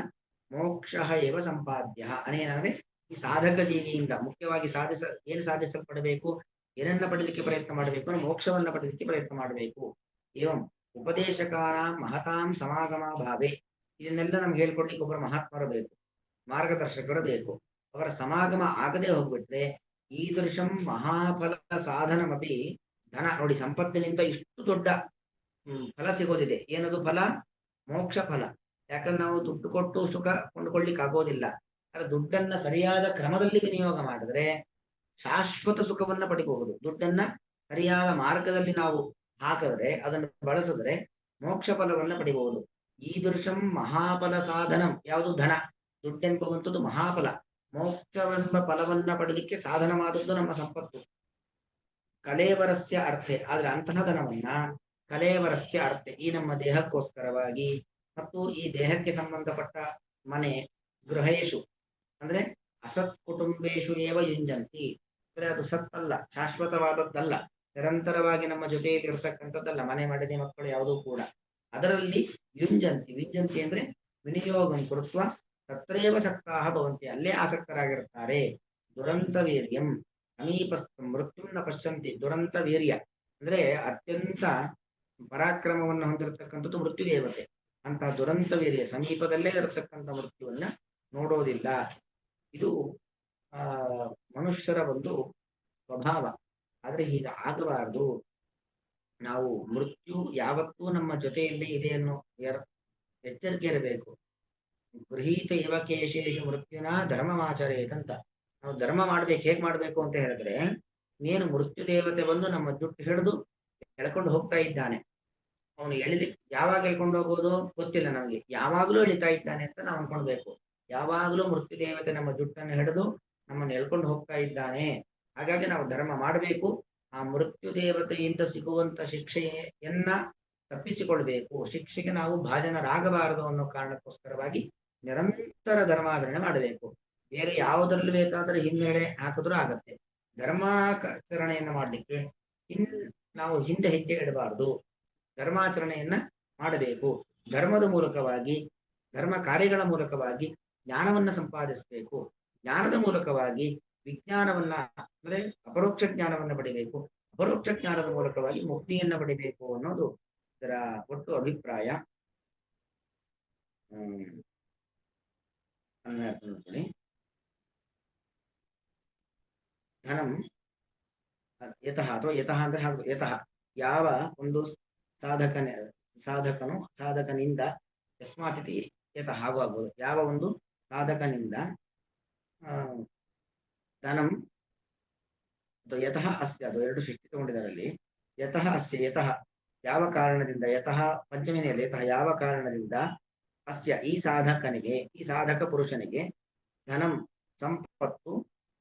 ಮೋಕ್ಷ ಏವ ಸಂಪಾದ್ಯ. ಅನೇನ ಅಂದ್ರೆ ಈ ಸಾಧಕ ಜೀವಿಯಿಂದ ಮುಖ್ಯವಾಗಿ ಏನು ಸಾಧಿಸಲ್ಪಡಬೇಕು, ಏನನ್ನ ಪಡಲಿಕ್ಕೆ ಪ್ರಯತ್ನ ಮಾಡಬೇಕು ಅಂದ್ರೆ ಮೋಕ್ಷವನ್ನ ಪಡಲಿಕ್ಕೆ ಪ್ರಯತ್ನ ಮಾಡಬೇಕು. ಏವಂ ಉಪದೇಶಕಾಣ ಮಹತಾಂ ಸಮಾಗಮ ಭಾವೆ. ಇದನ್ನೆಲ್ಲ ನಮ್ಗೆ ಹೇಳ್ಕೊಡ್ಲಿಕ್ಕೆ ಒಬ್ಬರು ಮಹಾತ್ಮರು ಬೇಕು, ಮಾರ್ಗದರ್ಶಕರು ಬೇಕು. ಅವರ ಸಮಾಗಮ ಆಗದೆ ಹೋಗ್ಬಿಟ್ರೆ ಈದೃಶಂ ಮಹಾಫಲ ಸಾಧನಮಪಿ ಧನ. ನೋಡಿ, ಸಂಪತ್ತಿನಿಂದ ಇಷ್ಟು ದೊಡ್ಡ ಫಲ ಸಿಗೋದಿದೆ. ಏನದು ಫಲ? ಮೋಕ್ಷ ಫಲ. ಯಾಕಂದ್ರೆ ನಾವು ದುಡ್ಡು ಕೊಟ್ಟು ಸುಖ ಕೊಂಡುಕೊಳ್ಳಿಕ್ಕೆ ಆಗೋದಿಲ್ಲ. ಆದ್ರೆ ದುಡ್ಡನ್ನ ಸರಿಯಾದ ಕ್ರಮದಲ್ಲಿ ವಿನಿಯೋಗ ಮಾಡಿದ್ರೆ ಶಾಶ್ವತ ಸುಖವನ್ನ ಪಡಿಬಹುದು. ದುಡ್ಡನ್ನ ಸರಿಯಾದ ಮಾರ್ಗದಲ್ಲಿ ನಾವು ಹಾಕಿದ್ರೆ, ಅದನ್ನು ಬಳಸಿದ್ರೆ ಮೋಕ್ಷ ಫಲವನ್ನ ಪಡಿಬಹುದು. ಈದೃಶಂ ಮಹಾಫಲ ಸಾಧನಂ. ಯಾವುದು? ಧನ. ದುಡ್ಡೆಂಬುವಂಥದ್ದು ಮಹಾಫಲ. ಮೋಕ್ಷವೆಂಬ ಫಲವನ್ನ ಪಡೆಯಲಿಕ್ಕೆ ಸಾಧನವಾದದ್ದು ನಮ್ಮ ಸಂಪತ್ತು. ಕಲೇವರಸ್ಯ ಅರ್ಥೆ. ಆದ್ರೆ ಅಂತಹ ಧನವನ್ನ ಕಲೇವರಸ್ಯ ಅರ್ಥೆ, ಈ ನಮ್ಮ ದೇಹಕ್ಕೋಸ್ಕರವಾಗಿ ಮತ್ತು ಈ ದೇಹಕ್ಕೆ ಸಂಬಂಧಪಟ್ಟ ಮನೆ ಗೃಹೇಶು ಅಂದ್ರೆ ಅಸತ್ ಕುಟುಂಬೇಶು ಏವ ಯುಂಜಂತಿ. ಅಂದ್ರೆ ಅದು ಸತ್ ಅಲ್ಲ, ಶಾಶ್ವತವಾದದ್ದಲ್ಲ, ನಿರಂತರವಾಗಿ ನಮ್ಮ ಜೊತೆಯಲ್ಲಿ ಇರತಕ್ಕಂಥದ್ದಲ್ಲ. ಮನೆ ಮಡದಿ ಮಕ್ಕಳು ಯಾವುದೂ ಕೂಡ ಅದರಲ್ಲಿ ಯುಂಜಂತಿ. ವಿಂಜಂತಿ ಅಂದ್ರೆ ವಿನಿಯೋಗಂ ಕೃತ್ವ ತತ್ರೇವ ಸಕ್ತಾಹ ಭವಂತಿ. ಅಲ್ಲೇ ಆಸಕ್ತರಾಗಿರುತ್ತಾರೆ. ದುರಂತ ವೀರ್ಯಂ ಸಮೀಪಸ್ಥ ಮೃತ್ಯುನ್ನ ಪಶ್ಯಂತಿ. ದುರಂತ ವೀರ್ಯ ಅಂದ್ರೆ ಅತ್ಯಂತ ಪರಾಕ್ರಮವನ್ನು ಹೊಂದಿರತಕ್ಕಂಥದ್ದು ಮೃತ್ಯು ದೇವತೆ. ಅಂತಹ ದುರಂತ ವೀರ್ಯ ಸಮೀಪದಲ್ಲೇ ಇರತಕ್ಕಂಥ ಮೃತ್ಯುವನ್ನ ನೋಡೋದಿಲ್ಲ. ಇದು ಮನುಷ್ಯರ ಒಂದು ಸ್ವಭಾವ. ಆದ್ರೆ ಹೀಗ ಆಗಬಾರದು. ನಾವು ಮೃತ್ಯು ಯಾವತ್ತೂ ನಮ್ಮ ಜೊತೆಯಲ್ಲೇ ಇದೆ ಅನ್ನೋ ಎಚ್ಚರಿಕೆ ಇರಬೇಕು. ಗೃಹೀತ ಇವ ಕೇಶೇಶು ಮೃತ್ಯುನ ಧರ್ಮಮಾಚರೇತಂತ. ನಾವು ಧರ್ಮ ಮಾಡ್ಬೇಕು. ಹೇಗ್ ಮಾಡ್ಬೇಕು ಅಂತ ಹೇಳಿದ್ರೆ, ನೀನು ಮೃತ್ಯು ದೇವತೆ ಬಂದು ನಮ್ಮ ಜುಟ್ಟು ಹಿಡಿದು ಎಳ್ಕೊಂಡು ಹೋಗ್ತಾ ಇದ್ದಾನೆ. ಅವನು ಯಾವಾಗ ಎಳ್ಕೊಂಡು ಹೋಗೋದು ಗೊತ್ತಿಲ್ಲ ನಮ್ಗೆ, ಯಾವಾಗ್ಲೂ ಎಳಿತಾ ಇದ್ದಾನೆ ಅಂತ ನಾವು ಅನ್ಕೊಳ್ಬೇಕು. ಯಾವಾಗ್ಲೂ ಮೃತ್ಯು ದೇವತೆ ನಮ್ಮ ಜುಟ್ಟನ್ನು ಹಿಡಿದು ನಮ್ಮನ್ನು ಎಳ್ಕೊಂಡು ಹೋಗ್ತಾ ಇದ್ದಾನೆ. ಹಾಗಾಗಿ ನಾವು ಧರ್ಮ ಮಾಡಬೇಕು. ಆ ಮೃತ್ಯು ದೇವತೆಯಿಂದ ಸಿಗುವಂತ ಶಿಕ್ಷೆಯನ್ನ ತಪ್ಪಿಸಿಕೊಳ್ಬೇಕು. ಶಿಕ್ಷೆಗೆ ನಾವು ಭಾಜನರಾಗಬಾರದು ಅನ್ನೋ ಕಾರಣಕ್ಕೋಸ್ಕರವಾಗಿ ನಿರಂತರ ಧರ್ಮಾಚರಣೆ ಮಾಡಬೇಕು. ಬೇರೆ ಯಾವುದರಲ್ಲಿ ಬೇಕಾದ್ರೆ ಹಿನ್ನಡೆ ಹಾಕಿದ್ರೂ ಆಗತ್ತೆ. ಧರ್ಮಾಚರಣೆಯನ್ನ ಮಾಡ್ಲಿಕ್ಕೆ ನಾವು ಹಿಂದೆ ಹೆಜ್ಜೆ ಇಡಬಾರದು. ಧರ್ಮಾಚರಣೆಯನ್ನ ಮಾಡಬೇಕು. ಧರ್ಮದ ಮೂಲಕವಾಗಿ, ಧರ್ಮ ಕಾರ್ಯಗಳ ಮೂಲಕವಾಗಿ ಜ್ಞಾನವನ್ನ ಸಂಪಾದಿಸಬೇಕು. ಜ್ಞಾನದ ಮೂಲಕವಾಗಿ ವಿಜ್ಞಾನವನ್ನ ಅಂದ್ರೆ ಅಪರೋಕ್ಷ ಜ್ಞಾನವನ್ನ ಪಡಿಬೇಕು. ಅಪರೋಕ್ಷ ಜ್ಞಾನದ ಮೂಲಕವಾಗಿ ಮುಕ್ತಿಯನ್ನ ಪಡಿಬೇಕು ಅನ್ನೋದು ಇದರ ಒಟ್ಟು ಅಭಿಪ್ರಾಯ. ನೋಡಿ, ಧನಂ ಯತಃ ಅಥವಾ ಯತಃ ಅಂದ್ರೆ ಹಾಗೂ ಯತಃ ಯಾವ ಒಂದು ಸಾಧಕನಿಂದ ಯಸ್ಮಾತಿಥಿ ಯತಃ ಹಾಗೂ ಆಗ್ಬೋದು. ಯಾವ ಒಂದು ಸಾಧಕನಿಂದ ಧನಂ ಅಥವಾ ಯತಃ ಅಸ್ಯ, ಅದು ಎರಡು ಸೃಷ್ಟಿ ತಗೊಂಡಿದ್ದಾರಲ್ಲಿ. ಯತಃ ಅಸ್ಯ, ಯತಃ ಯಾವ ಕಾರಣದಿಂದ, ಯತಃ ಪಂಚಮಿನೆಯಲ್ಲಿ ಯತಃ ಯಾವ ಕಾರಣದಿಂದ, ಅಸ್ಯ ಈ ಸಾಧಕನಿಗೆ, ಈ ಸಾಧಕ ಪುರುಷನಿಗೆ, ಧನಂ ಸಂಪತ್ತು,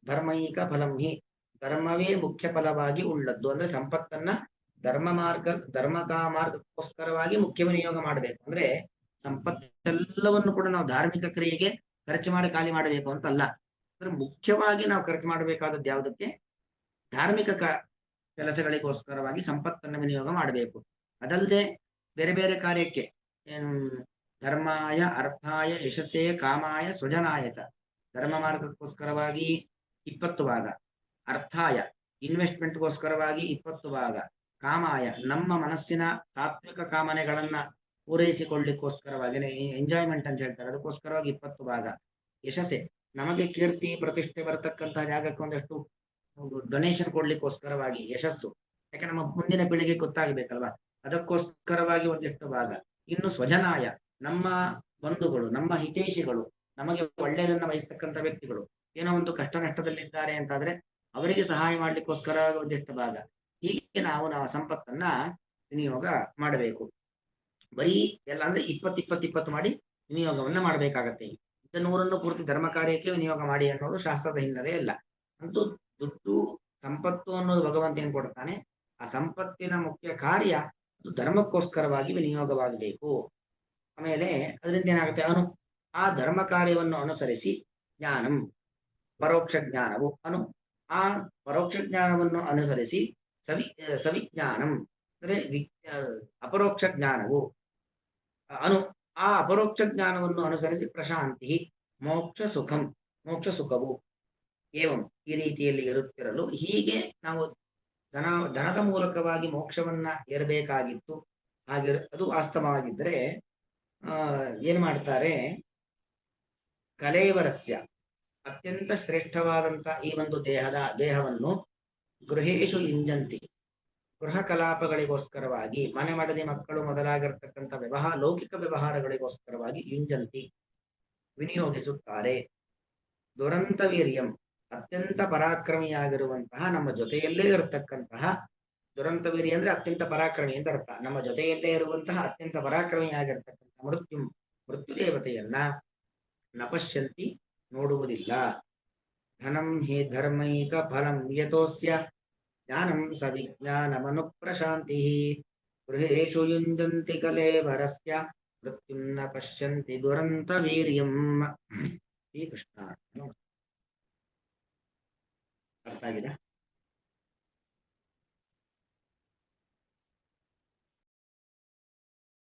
ಧರ್ಮೈಕ ಫಲಂ ಹಿ ಧರ್ಮವೇ ಮುಖ್ಯ ಫಲವಾಗಿ ಉಳ್ಳದ್ದು. ಅಂದ್ರೆ ಸಂಪತ್ತನ್ನ ಮಾರ್ಗಕ್ಕೋಸ್ಕರವಾಗಿ ಮುಖ್ಯ ವಿನಿಯೋಗ ಮಾಡಬೇಕು. ಅಂದ್ರೆ ಸಂಪತ್ತೆಲ್ಲವನ್ನು ಕೂಡ ನಾವು ಧಾರ್ಮಿಕ ಕ್ರಿಯೆಗೆ ಖರ್ಚು ಮಾಡಿ ಖಾಲಿ ಮಾಡಬೇಕು ಅಂತ ಅಲ್ಲ. ಅಂದ್ರೆ ಮುಖ್ಯವಾಗಿ ನಾವು ಖರ್ಚು ಮಾಡಬೇಕಾದದ್ದು ಯಾವುದಕ್ಕೆ? ಧಾರ್ಮಿಕ ಕೆಲಸಗಳಿಗೋಸ್ಕರವಾಗಿ ಸಂಪತ್ತನ್ನು ವಿನಿಯೋಗ ಮಾಡಬೇಕು. ಅದಲ್ಲದೆ ಬೇರೆ ಬೇರೆ ಕಾರ್ಯಕ್ಕೆ, ಧರ್ಮಾಯ ಅರ್ಥಾಯ ಯಶಸ್ಸೇ ಕಾಮಾಯ ಸ್ವಜನಾಯ ಚ. ಧರ್ಮ ಮಾರ್ಗಕ್ಕೋಸ್ಕರವಾಗಿ 20 ಭಾಗ, ಅರ್ಥಾಯ ಇನ್ವೆಸ್ಟ್ಮೆಂಟ್ಗೋಸ್ಕರವಾಗಿ 20 ಭಾಗ, ಕಾಮಾಯ ನಮ್ಮ ಮನಸ್ಸಿನ ತಾತ್ವಿಕ ಕಾಮನೆಗಳನ್ನ ಪೂರೈಸಿಕೊಳ್ಳಿಕ್ಕೋಸ್ಕರವಾಗಿ, ಎಂಜಾಯ್ಮೆಂಟ್ ಅಂತ ಹೇಳ್ತಾರೆ, ಅದಕ್ಕೋಸ್ಕರವಾಗಿ 20 ಭಾಗ, ಯಶಸ್ಸೆ ನಮಗೆ ಕೀರ್ತಿ ಪ್ರತಿಷ್ಠೆ ಬರತಕ್ಕಂತಹ ಜಾಗಕ್ಕೆ ಒಂದಷ್ಟು ಡೊನೇಷನ್ ಕೊಡ್ಲಿಕ್ಕೋಸ್ಕರವಾಗಿ ಯಶಸ್ಸು, ಯಾಕೆ ನಮ್ಮ ಮುಂದಿನ ಪೀಳಿಗೆ ಗೊತ್ತಾಗಬೇಕಲ್ವಾ, ಅದಕ್ಕೋಸ್ಕರವಾಗಿ ಒಂದಿಷ್ಟು ಭಾಗ. ಇನ್ನು ಸ್ವಜನಾಯ ನಮ್ಮ ಬಂಧುಗಳು, ನಮ್ಮ ಹಿತೈಷಿಗಳು, ನಮಗೆ ಒಳ್ಳೆಯದನ್ನ ವಹಿಸ್ತಕ್ಕಂಥ ವ್ಯಕ್ತಿಗಳು ಏನೋ ಒಂದು ಕಷ್ಟ ನಷ್ಟದಲ್ಲಿದ್ದಾರೆ ಅಂತಾದ್ರೆ ಅವರಿಗೆ ಸಹಾಯ ಮಾಡ್ಲಿಕ್ಕೋಸ್ಕರ ಒಂದಿಷ್ಟು ಭಾಗ. ಹೀಗೆ ನಾವು ಸಂಪತ್ತನ್ನ ವಿನಿಯೋಗ ಮಾಡಬೇಕು. ಬರೀ ಎಲ್ಲ ಅಂದ್ರೆ 20 ಮಾಡಿ ವಿನಿಯೋಗವನ್ನ ಮಾಡ್ಬೇಕಾಗತ್ತೆ. ಇದ್ದ 100 ಪೂರ್ತಿ ಧರ್ಮ ಕಾರ್ಯಕ್ಕೆ ವಿನಿಯೋಗ ಮಾಡಿ ಅನ್ನೋದು ಶಾಸ್ತ್ರದ ಹಿನ್ನೆಲೆ ಇಲ್ಲ. ಅಂತೂ ದುಡ್ಡು ಸಂಪತ್ತು ಅನ್ನೋದು ಭಗವಂತ ಏನ್ ಕೊಡ್ತಾನೆ, ಆ ಸಂಪತ್ತಿನ ಮುಖ್ಯ ಕಾರ್ಯ ಅದು ಧರ್ಮಕ್ಕೋಸ್ಕರವಾಗಿ ವಿನಿಯೋಗವಾಗಬೇಕು. ಆಮೇಲೆ ಅದರಿಂದ ಏನಾಗುತ್ತೆ, ಆ ಧರ್ಮ ಕಾರ್ಯವನ್ನು ಅನುಸರಿಸಿ ಜ್ಞಾನಂ ಪರೋಕ್ಷ ಜ್ಞಾನವು ಆ ಪರೋಕ್ಷ ಜ್ಞಾನವನ್ನು ಅನುಸರಿಸಿ ಸವಿಜ್ಞಾನಂ ಅಂದರೆ ಅಪರೋಕ್ಷ ಜ್ಞಾನವು ಅನು ಆ ಅಪರೋಕ್ಷ ಜ್ಞಾನವನ್ನು ಅನುಸರಿಸಿ ಪ್ರಶಾಂತಿ ಮೋಕ್ಷ ಸುಖವು ಏವಂ ಈ ರೀತಿಯಲ್ಲಿ ಇರುತ್ತಿರಲು ಹೀಗೆ ನಾವು ಧನದ ಮೂಲಕವಾಗಿ ಮೋಕ್ಷವನ್ನ ಏರಬೇಕಾಗಿತ್ತು. ಹಾಗೆ ಅದು ವಾಸ್ತವವಾಗಿದ್ದರೆ ಏನು ಮಾಡ್ತಾರೆ, ಕಲೇವರಸ್ಯ ಅತ್ಯಂತ ಶ್ರೇಷ್ಠವಾದಂತ ಈ ಒಂದು ದೇಹವನ್ನು ಗೃಹೇಶು ಯುಂಜಂತಿ, ಗೃಹ ಕಲಾಪಗಳಿಗೋಸ್ಕರವಾಗಿ ಮನೆ ಮಡದಿ ಮಕ್ಕಳು ಮೊದಲಾಗಿರ್ತಕ್ಕಂಥ ಲೌಕಿಕ ವ್ಯವಹಾರಗಳಿಗೋಸ್ಕರವಾಗಿ ಯುಂಜಂತಿ ವಿನಿಯೋಗಿಸುತ್ತಾರೆ. ದುರಂತ ವೀರ್ಯಂ ಅತ್ಯಂತ ಪರಾಕ್ರಮಿಯಾಗಿರುವಂತಹ ನಮ್ಮ ಜೊತೆಯಲ್ಲೇ ಇರತಕ್ಕಂತಹ, ದುರಂತ ವೀರ್ಯ ಅಂದ್ರೆ ಅತ್ಯಂತ ಪರಾಕ್ರಮಿ ಅಂತ ಅರ್ಥ, ನಮ್ಮ ಜೊತೆಯಲ್ಲೇ ಇರುವಂತಹ ಅತ್ಯಂತ ಪರಾಕ್ರಮಿಯಾಗಿರ್ತಕ್ಕಂಥ ಮೃತ್ಯು ದೇವತೆಯನ್ನ ನಪಶ್ಯಂತಿ ನೋಡುವುದಿಲ್ಲ. ಧನಂ ಹಿ ಧರ್ಮೈಕ ಫಲಂ ಯತೋಸ್ಯ ಜ್ಞಾನಂ ಸವಿಜ್ಞಾನಮನು ಪ್ರಶಾಂತಿ ಗೃಹೇಶು ಯುಂಜಂತಿ ಕಲೇವರಸ್ಯ ಮೃತ್ಯುಂ ನ ಪಶ್ಯಂತಿ ದುರಂತ ವೀರ್ಯಂ. ಶ್ರೀಕೃಷ್ಣ. ಅರ್ಥ ಆಗಿದೆ?